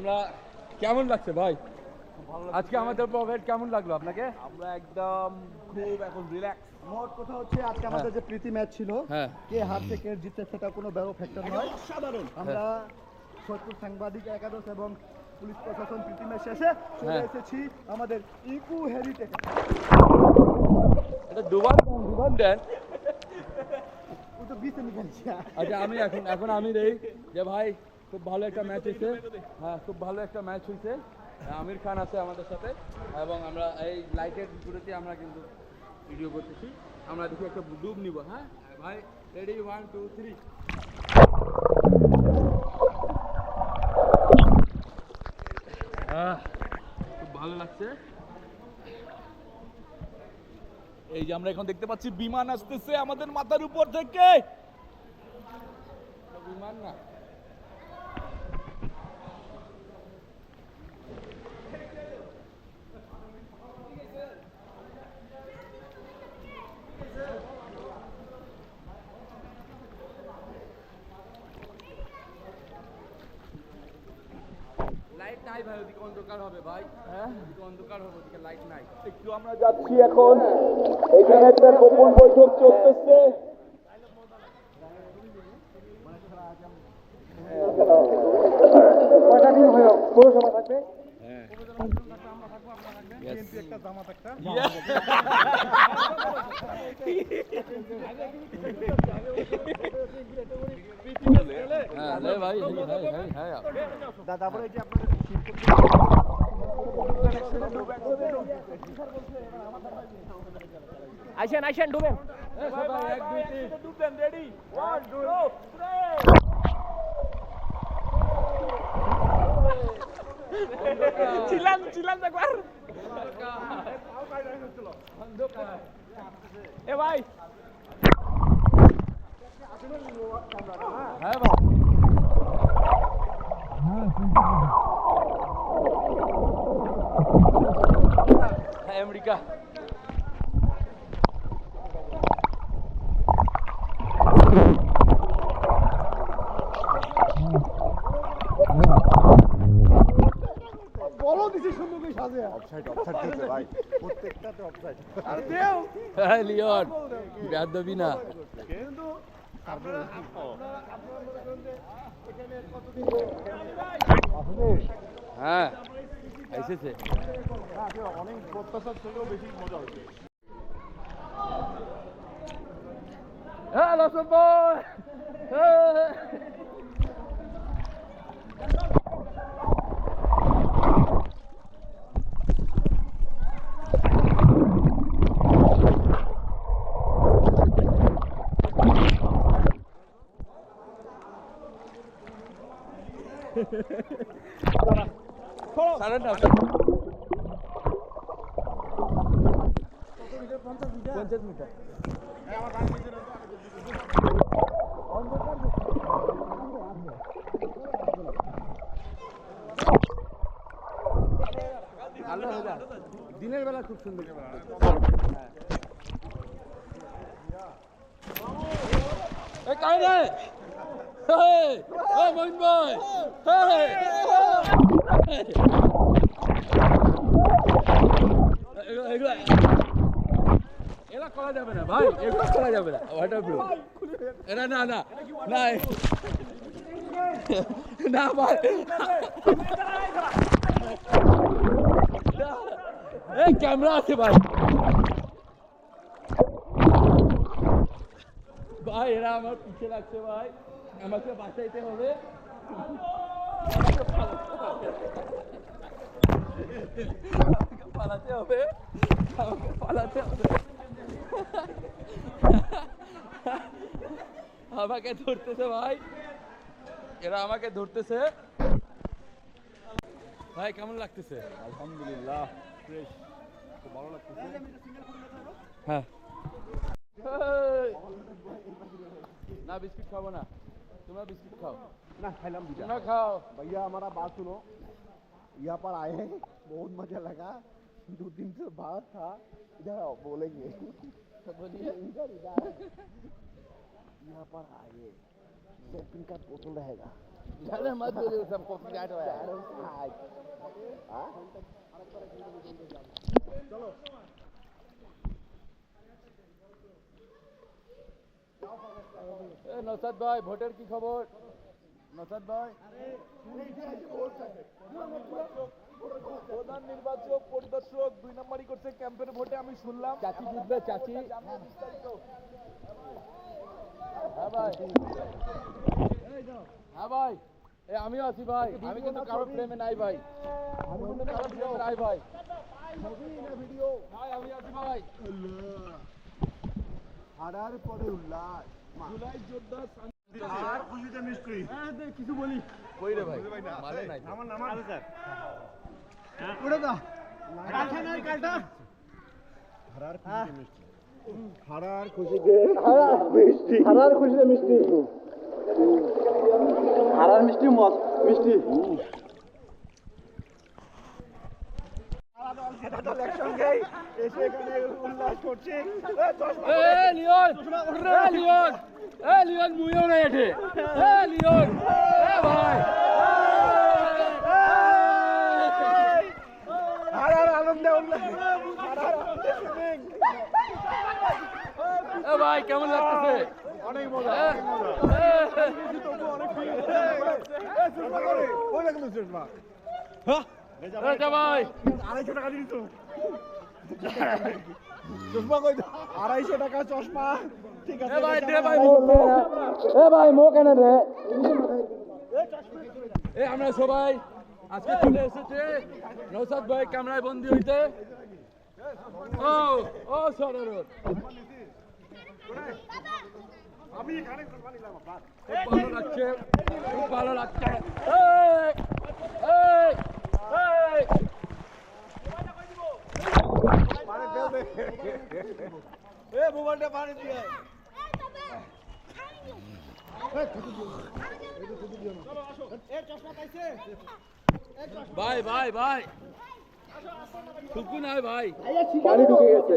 আমরা কেমন লাগছে ভাই আজকে আমাদের প্রোগ্রাম কেমন লাগলো আপনাকে? আমরা একদম খুব এখন রিল্যাক্স। মোট কথা হচ্ছে আজকে আমাদের যে প্রীতি ম্যাচ ছিল, হ্যাঁ কে হারছে কে জিতছে সেটা কোনো বড় ফ্যাক্টর নয়। সাধারণ আমরা সৈয়দপুর সাংবাদিক একাদশ এবং পুলিশ প্রশাসন প্রীতি ম্যাচ শেষে চলে এসেছি আমাদের ইকো হেরিটেজ। এটা দুবার দেন। ও তো বিচে নিকালছি। আচ্ছা আমি এখন আমি দেই যে ভাই খুব ভালো একটা ম্যাচ হয়েছে। হ্যাঁ খুব ভালো একটা ম্যাচ হয়েছে। আমির খান আছে আমাদের সাথে এবং আমরা এই লাইটের বিপরীতে আমরা কিন্তু ভিডিও করতেছি। আমরা দেখি একটা ডুব নিব। হ্যাঁ ভাই রেডি 1 2 3 খুব ভালো লাগছে। এই যে আমরা এখন দেখতে পাচ্ছি বিমান আসতেছে আমাদের মাথার উপর থেকে। বিমান না লাইট নাই ভাই, ওদিকে অন্ধকার হবে ভাই। হ্যাঁ ওদিকে অন্ধকার হবে, ওদিকে লাইট নাই। একটু আমরা যাচ্ছি এখন, এখানে একটা গোপন বৈঠক চলতেছে। কয়টা দিন হলো পৌরসভা থাকবে? একটা জামাত একটা ভাই হ্যাঁ তারপরে যে আপনাদের আইসেন ডুবেন। এক দুই তিন ডুবলেন, রেডি 1 2 চিলান একবার। এ ভাই হ্যাঁ ভাই আমেরিকা বলো দিছি সুন্দর করে সাজে অফসাইড দিতে ভাই প্রত্যেকটাতে অফসাইড আরে দেও হ্যাঁ লিওন বেয়াদবি না কিন্তু আপনারা এখানে কতদিন হ্যাঁ এসেছে অনেক প্রত্যাশার থেকেও বেশি মজা হচ্ছে। হ্যাঁ লসন বয় সাড়ে না 50 মিটার দিনের বেলা খুব সুন্দর। মহিন ভাই এগুলা করা যাবে না ভাই, এগুলো করা যাবে না। ওয়াটারপ্রুফ এটা না না না না ভাই এই ক্যামেরা আছে ভাই। ভাই এরা আমার পিছে লাগছে ভাই, আমাকে বাঁচাইতে হবে। পালাতে হবে, আমাকে পালাতে হবে। আমাকে ধরতেছে ভাই, এরা আমাকে ধরতেছে। ভাই কেমন লাগতেছে? আলহামদুলিল্লাহ ফ্রেশ, খুব ভালো লাগতেছে। হ্যাঁ না বিস্কিট খাবো না, তোমরা बिस्किट खाओ ना खाइलाम दिया ना खाओ। भैया हमारा बात सुनो, यहाँ पर आए हैं बहुत मजा लगा, 2 दिन से बाहर था, इधर आओ बोलेंगे बोलिए इधर इधर यहाँ पर आए शॉपिंग का बोतल रहेगा ज़्यादा मत बोलिए सब कॉपीराइट हो रहा है নসাদ ভাই ভোটের কি খবর নসাদ ভাই প্রধান নির্বাচক পরিদর্শক 2 নম্বরই করছে ক্যাম্পের ভোটে আমি শুনলাম। চাচি জিতবে চাচি হ্যাঁ ভাই হ্যাঁ ভাই এ আমিও আছি ভাই আমি কিন্তু কারো প্রেমে নাই ভাই আমি কিন্তু কারো প্রেমে নাই ভাই ভিডিও ভাই আমি আছি ভাই হারার পরে উল্লাস জুলাই যোদ্ধা আর খুশিতে মিষ্টি কিছু বলি কই রে ভাই মানে নাই আমার নাম আছে স্যার ওটা দা কালটা নাই কালটা হারার খুশিতে মিষ্টি হারার খুশিতে মিষ্টি হারার খুশিতে মিষ্টি হারার মিষ্টি মিষ্টি একসঙ্গে এসে এখানে উল্লাস করছে লিওন লিওন লিওন মুইও না এঠে লিওন ভাই হারার আনন্দে উল্লাস হারার আনন্দে সুইমিং ভাই কেমন লাগতেছে অনেক মজা অনেক মজা ভাই 250 টাকা দিন তো চশমা কই 250 টাকা চশমা ঠিক আছে ভাই দে ভাই ভাই মো কেন রে আমরা সবাই আজকে চলে এসেছে নৌসাদ ভাই ক্যামেরায় বন্দি হইতে ও ও সরোর আমি এখানে চশমা নিলাম বাস খুব ভালো লাগছে খুব ভালো লাগছে এই এই এই পানি ফেল দে এ মোবাইলটা পানি দিয়ে ভাই ভাই ভাই টুকু নাই ভাই পানি ঢুকে গেছে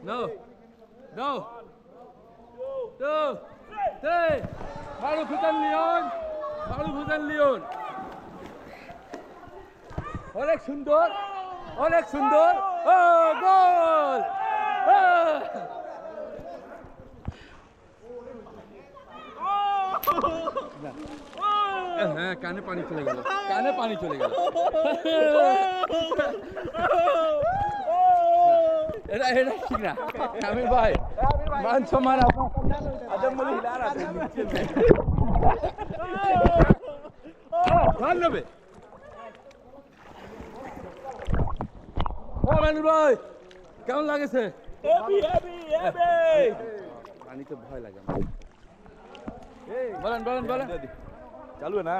নো নো তো তে মারু ফুটান লিওন অনেক সুন্দর ও গোল হ্যাঁ কানে পানি চলে গেল এটা এটা ঠিক না আমির ভাই মান সম্মান আপনার ভালো হবে মানির ভাই কেমন লাগেছে পানিতে ভয় লাগে বলেন চালু না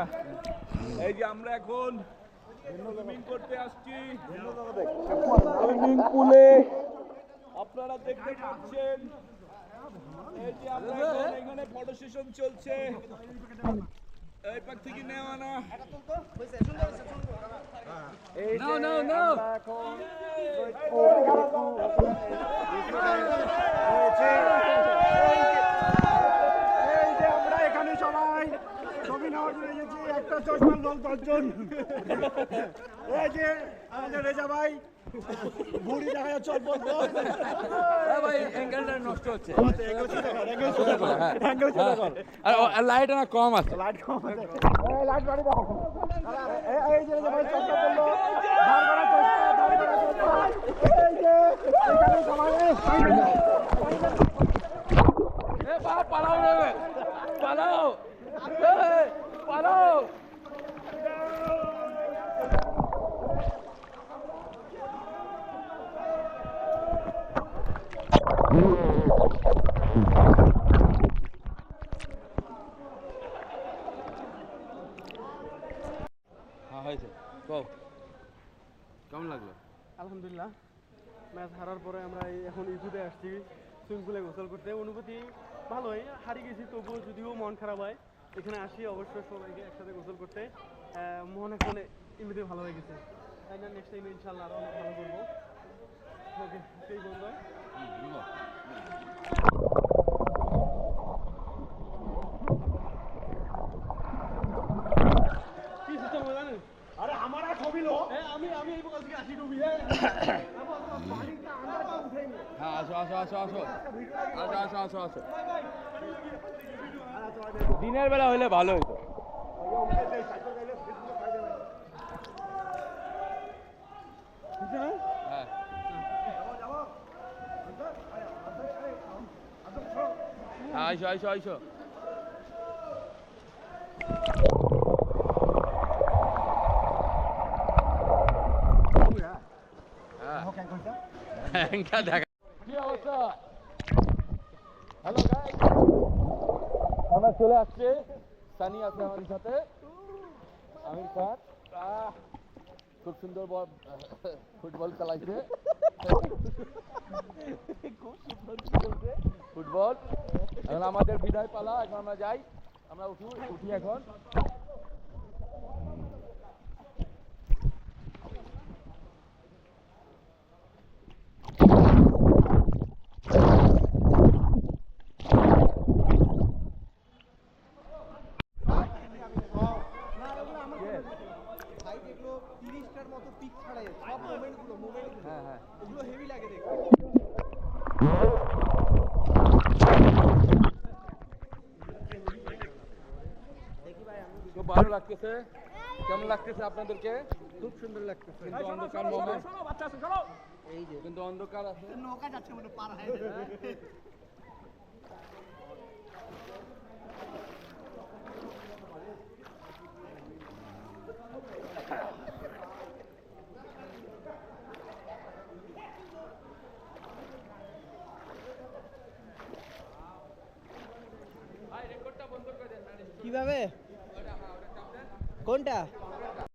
এই যে আমরা এখন সুইমিং করতে আসছি সুইমিং পুলে আপনারা দেখতে পাচ্ছেন এই যে আমরা এখন এখানে ফটো সেশন চলছে এই পাক থেকে নেওয়া না No. এই যে আমরা এখানে সবাই ছবি নেওয়ার জন্য এসেছি একটা চশমার লোক 10 জন এই যে আমাদের রেজা ভাই বুড়ি দেখা যাচ্ছে অল্প ভাই অ্যাঙ্গেলটা নষ্ট হচ্ছে অ্যাঙ্গেল ছোট কর আর লাইট না কম আছে লাইট কম আছে এই লাইট বাড়ি দাও এই যে রেজা ভাই চশমা পড়লো ধার করা চশমা এই যে এখানে সবাই পালাও রে পালাও হ্যাঁ হয়েছে কেমন লাগলো আলহামদুলিল্লাহ ম্যাচ হারার পরে আমরা এখন ইস্যুতে আসছি সুইমিং পুলে গোসল করতে অনুভূতি ভালোই হারিয়ে গেছি তবুও যদিও মন খারাপ হয় এখানে আসি অবশ্যই সবাইকে একসাথে গোসল করতে মন এখন এমনিতে ভালো হয়ে গেছে তাই না নেক্সট টাইম ইনশাল্লাহ আরও অনেক ভালো করবো ওকে সেই বন্ধু আমি এই বলছি আসি ডুবি হ্যাঁ আসো আসো আসো আসো আসো আসো আসো আসো দিনের বেলা হইলে ভালো হইতো হ্যাঁ আইসো আইসো আইসো দেখা কি অবস্থা হ্যালো গাইস আমরা চলে আসছে সানি আছে আমাদের সাথে আমির খান খুব সুন্দর ফুটবল খেলাইছে খুব সুন্দর খেলছে ফুটবল এখন আমাদের বিদায় পালা এখন আমরা যাই আমরা উঠি এখন হ্যাঁ হ্যাঁ খুব ভালো লাগতেছে কেমন লাগতেছে আপনাদেরকে খুব সুন্দর লাগতেছে কিন্তু অন্ধকার মোমেন্ট কিন্তু অন্ধকার আছে নৌকা যাচ্ছে মনে পার হয় কিভাবে কোনটা